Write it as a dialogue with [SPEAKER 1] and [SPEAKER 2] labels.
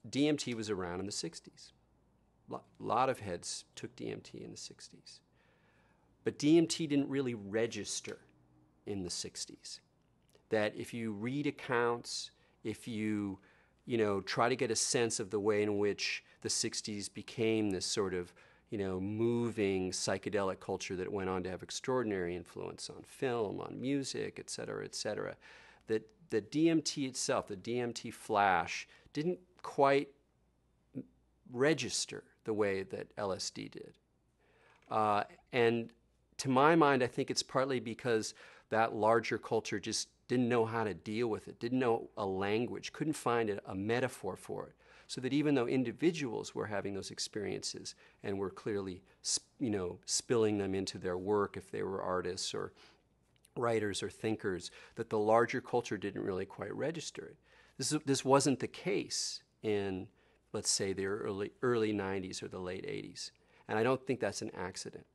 [SPEAKER 1] DMT was around in the 60s. A lot of heads took DMT in the 60s. But DMT didn't really register in the 60s. That if you read accounts, if you try to get a sense of the way in which the 60s became this sort of, moving psychedelic culture that went on to have extraordinary influence on film, on music, et cetera, that the DMT itself, the DMT flash, didn't quite register the way that LSD did. And to my mind, I think it's partly because that larger culture just didn't know how to deal with it, didn't know a language, couldn't find a metaphor for it. So that even though individuals were having those experiences and were clearly, spilling them into their work if they were artists or writers or thinkers, that the larger culture didn't really quite register it. This wasn't the case in, let's say, the early 90s or the late 80s. And I don't think that's an accident.